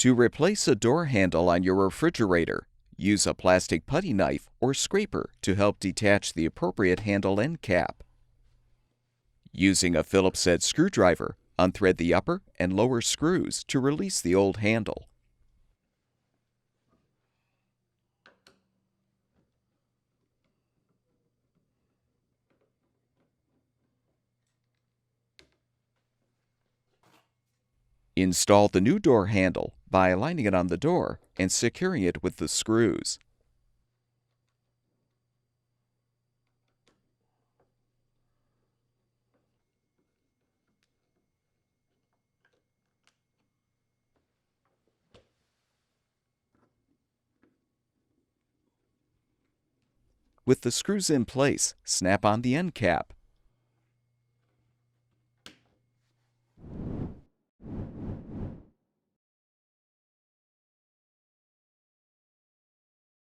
To replace a door handle on your refrigerator, use a plastic putty knife or scraper to help detach the appropriate handle end cap. Using a Phillips head screwdriver, unthread the upper and lower screws to release the old handle. Install the new door handle by aligning it on the door and securing it with the screws. With the screws in place, snap on the end cap.